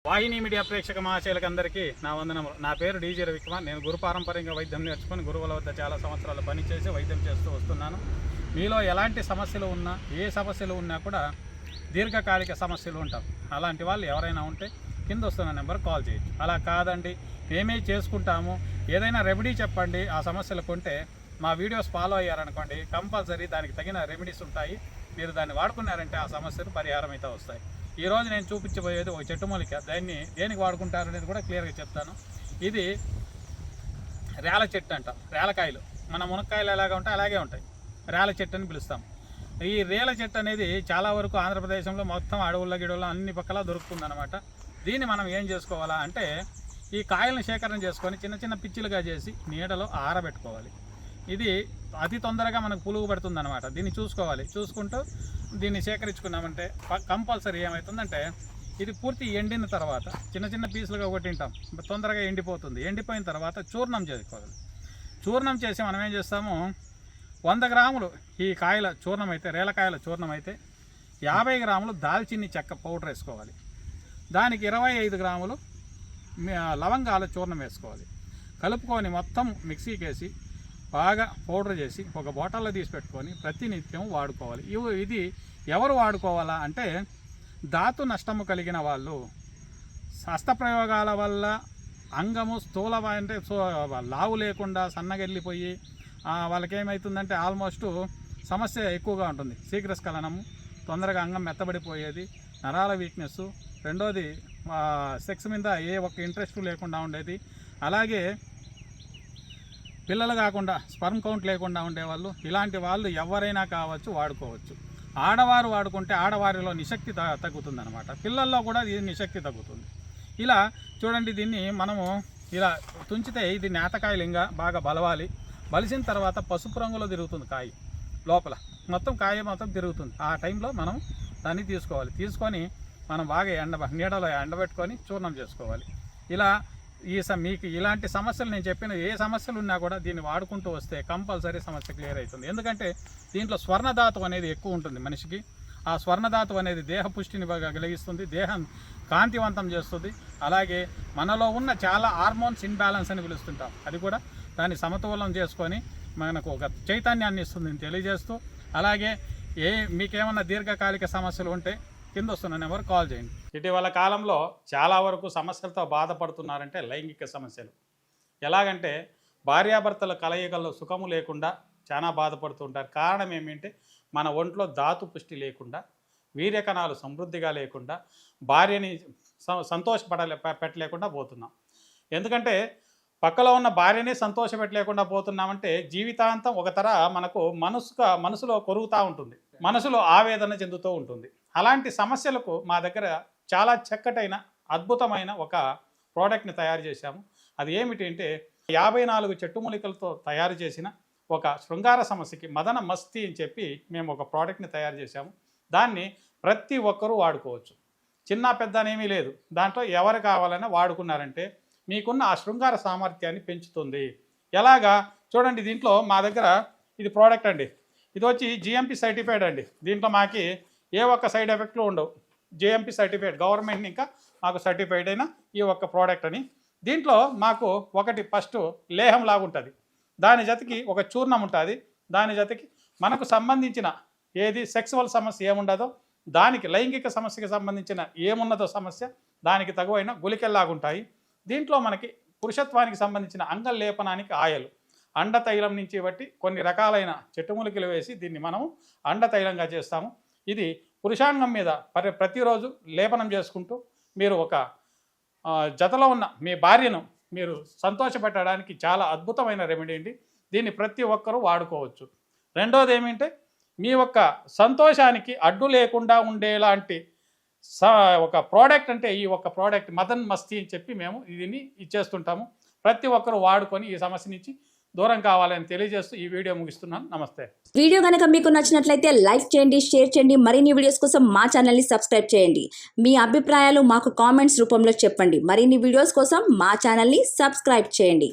వాహిని media ప్రేక్షక మహాశయులకు అందరికీ నా వందనములు. నా పేరు డీజీ రవికుమార్. నేను గురు పారంపర్యంగా వైద్యం నేర్చుకొని గురువుల వద్ద చాలా సంవత్సరాలు పనిచేసి వైద్యం చేస్తూ వస్తున్నాను. మీలో ఎలాంటి సమస్యలు ఉన్నా, ఏ సమస్యలు ఉన్నా కూడా దీర్ఘకాలిక సమస్యలు ఉంటాం. అలాంటి వాళ్ళు ఎవరైనా ఉంటే కింద వస్తున్న నెంబర్ కాల్ చేయొచ్చు. అలా కాదండి మేమే చేసుకుంటాము, ఏదైనా రెమెడీ చెప్పండి ఆ సమస్యలకు ఉంటే మా వీడియోస్ ఫాలో అయ్యారనుకోండి, కంపల్సరీ దానికి తగిన రెమెడీస్ ఉంటాయి. మీరు దాన్ని వాడుకున్నారంటే ఆ సమస్యలు పరిహారం అయితే వస్తాయి. ఈరోజు నేను చూపించబోయేది ఒక చెట్టు మూలిక. దాన్ని దేనికి వాడుకుంటారు అనేది కూడా క్లియర్గా చెప్తాను. ఇది రేల చెట్టు అంటాం. రేలకాయలు మన మునక్కాయలు ఎలాగా ఉంటాయి అలాగే ఉంటాయి. రేల చెట్టు అని పిలుస్తాం. ఈ రేల చెట్టు అనేది చాలా వరకు ఆంధ్రప్రదేశ్లో మొత్తం అడవుల్లో గిడవుల్లో అన్ని పక్కల దొరుకుతుంది అనమాట. దీన్ని మనం ఏం చేసుకోవాలా అంటే, ఈ కాయలను సేకరణ చేసుకొని చిన్న చిన్న పిచ్చిలుగా చేసి నీడలో ఆరబెట్టుకోవాలి. ఇది అతి తొందరగా మనకు పులుగు పడుతుంది అనమాట. దీన్ని చూసుకోవాలి. చూసుకుంటూ దీన్ని సేకరించుకున్నామంటే కంపల్సరీ ఏమవుతుందంటే, ఇది పూర్తి ఎండిన తర్వాత చిన్న చిన్న పీసులుగా కొట్టింటాం, తొందరగా ఎండిపోతుంది. ఎండిపోయిన తర్వాత చూర్ణం చేసుకోవాలి. చూర్ణం చేసి మనం ఏం చేస్తాము, 100 గ్రాములు ఈ కాయల చూర్ణం అయితే, రేలకాయల చూర్ణం అయితే 50 గ్రాములు దాల్చిన్ని చెక్క పౌడర్ వేసుకోవాలి. దానికి 25 గ్రాములు లవంగాల చూర్ణం వేసుకోవాలి. కలుపుకొని మొత్తం మిక్సీకి వేసి బాగా పౌడర్ చేసి ఒక బాటిల్లో తీసి పెట్టుకొని ప్రతినిత్యం వాడుకోవాలి. ఇది ఎవరు వాడుకోవాలా అంటే, ధాతు నష్టము కలిగిన వాళ్ళు, హస్తప్రయోగాల వల్ల అంగము స్థూల అంటే లావు లేకుండా సన్నగెళ్ళిపోయి వాళ్ళకేమవుతుందంటే ఆల్మోస్ట్ సమస్య ఎక్కువగా ఉంటుంది. శీఘ్రస్ఖలనము, తొందరగా అంగం మెత్తబడిపోయేది, నరాల వీక్నెస్, రెండోది సెక్స్ మీద ఏ ఒక్క ఇంట్రెస్ట్ లేకుండా ఉండేది, అలాగే పిల్లలు కాకుండా స్పర్మ్ కౌంట్ లేకుండా ఉండేవాళ్ళు, ఇలాంటి వాళ్ళు ఎవరైనా కావచ్చు, వాడుకోవచ్చు. ఆడవారు వాడుకుంటే ఆడవారిలో నిశక్తి తగ్గుతుందన్నమాట. పిల్లల్లో కూడా ఇది నిశక్తి తగ్గుతుంది. ఇలా చూడండి, దీన్ని మనము ఇలా తుంచితే ఇది నేతకాయలు ఇంకా బాగా బలవాలి. బలిసిన తర్వాత పసుపు రంగులో తిరుగుతుంది కాయ, లోపల మొత్తం కాయ మొత్తం తిరుగుతుంది. ఆ టైంలో మనం దాన్ని తీసుకోవాలి. తీసుకొని మనం బాగా నీడలో ఎండబెట్టుకొని చూర్ణం చేసుకోవాలి. ఇలా మీకు ఇలాంటి సమస్యలు నేను చెప్పిన ఏ సమస్యలు ఉన్నా కూడా దీన్ని వాడుకుంటూ వస్తే కంపల్సరీ సమస్య క్లియర్ అవుతుంది. ఎందుకంటే దీంట్లో స్వర్ణధాతు అనేది ఎక్కువ ఉంటుంది మనిషికి. ఆ స్వర్ణధాతు అనేది దేహ పుష్టిని కలిగిస్తుంది, దేహం కాంతివంతం చేస్తుంది. అలాగే మనలో ఉన్న చాలా హార్మోన్స్ ఇన్బ్యాలెన్స్ అని పిలుస్తుంటాం, అది కూడా దాన్ని సమతుల్యం చేసుకొని మనకు ఒక చైతన్యాన్ని ఇస్తుంది తెలియజేస్తూ. అలాగే మీకేమన్నా దీర్ఘకాలిక సమస్యలు ఉంటే కింద వస్తున్న నెంబర్ కాల్ చేయండి. ఇటీవల కాలంలో చాలా వరకు సమస్యలతో బాధపడుతున్నారంటే లైంగిక సమస్యలు. ఎలాగంటే భార్యాభర్తల కలయికల్లో సుఖము లేకుండా చాలా బాధపడుతుంటారు. కారణం ఏమిటంటే, మన ఒంట్లో ధాతు పుష్టి లేకుండా, వీర్యకణాలు సమృద్ధిగా లేకుండా, భార్యని పెట్టలేకుండా పోతున్నాం. ఎందుకంటే పక్కలో ఉన్న భార్యని సంతోషపెట్టలేకుండా పోతున్నామంటే జీవితాంతం ఒక తర మనకు మనసులో కొరుగుతూ ఉంటుంది, మనసులో ఆవేదన చెందుతూ ఉంటుంది. అలాంటి సమస్యలకు మా దగ్గర చాలా చక్కటైన అద్భుతమైన ఒక ప్రోడక్ట్ని తయారు చేశాము. అది ఏమిటి అంటే, 54 చెట్టు మూలికలతో తయారు చేసిన ఒక శృంగార సమస్యకి మదన మస్తి అని చెప్పి మేము ఒక ప్రోడక్ట్ని తయారు చేశాము. దాన్ని ప్రతి ఒక్కరూ వాడుకోవచ్చు. చిన్న పెద్ద అనేమీ లేదు. దాంట్లో ఎవరు కావాలన్నా వాడుకున్నారంటే మీకున్న ఆ శృంగార సామర్థ్యాన్ని పెంచుతుంది. ఎలాగా చూడండి, దీంట్లో మా దగ్గర ఇది ప్రోడక్ట్ అండి. ఇది వచ్చి జిఎంపి సర్టిఫైడ్ అండి. దీంట్లో మాకి ఏ ఒక్క సైడ్ ఎఫెక్ట్లు ఉండవు. జిఎంపి సర్టిఫైడ్, గవర్నమెంట్ ఇంకా మాకు సర్టిఫైడ్ అయిన ఈ ఒక్క ప్రోడక్ట్ అని. దీంట్లో మాకు ఒకటి ఫస్ట్ లేహం లాగుంటుంది, దాని జతకి ఒక చూర్ణం ఉంటుంది, దాని జతకి మనకు సంబంధించిన ఏది సెక్సువల్ సమస్య ఏముండదో దానికి, లైంగిక సమస్యకి సంబంధించిన ఏమున్నదో సమస్య దానికి తగువైన గుళికల్లాగుంటాయి. దీంట్లో మనకి పురుషత్వానికి సంబంధించిన అంగలేపనానికి ఆయిల్, అండతైలం నుంచి బట్టి కొన్ని రకాలైన చెట్టుమూలికలు వేసి దీన్ని మనము అండతైలంగా చేస్తాము. ఇది పురుషాంగం మీద ప్రతిరోజు లేపనం చేసుకుంటూ మీరు ఒక జతలో ఉన్న మీ భార్యను మీరు సంతోషపెట్టడానికి చాలా అద్భుతమైన రెమెడీ అండి. దీన్ని ప్రతి ఒక్కరూ వాడుకోవచ్చు. రెండోది ఏమిటంటే, మీ యొక్క సంతోషానికి అడ్డు లేకుండా ఉండేలాంటి ఒక ప్రోడక్ట్ అంటే ఈ ఒక ప్రోడక్ట్ మదన్ మస్తీ అని చెప్పి మేము దీన్ని ఇచ్చేస్తుంటాము. ప్రతి ఒక్కరు వాడుకొని ఈ సమస్య నుంచి దూరం కావాలని తెలియజేస్తూ ఈ వీడియో ముగిస్తున్నాను. నమస్తే. వీడియో కనుక మీకు నచ్చినట్లయితే లైక్ చేయండి, షేర్ చేయండి. మరిన్ని వీడియోస్ కోసం మా ఛానల్ని సబ్స్క్రైబ్ చేయండి. మీ అభిప్రాయాలు మాకు కామెంట్స్ రూపంలో చెప్పండి. మరిన్ని వీడియోస్ కోసం మా ఛానల్ని సబ్స్క్రైబ్ చేయండి.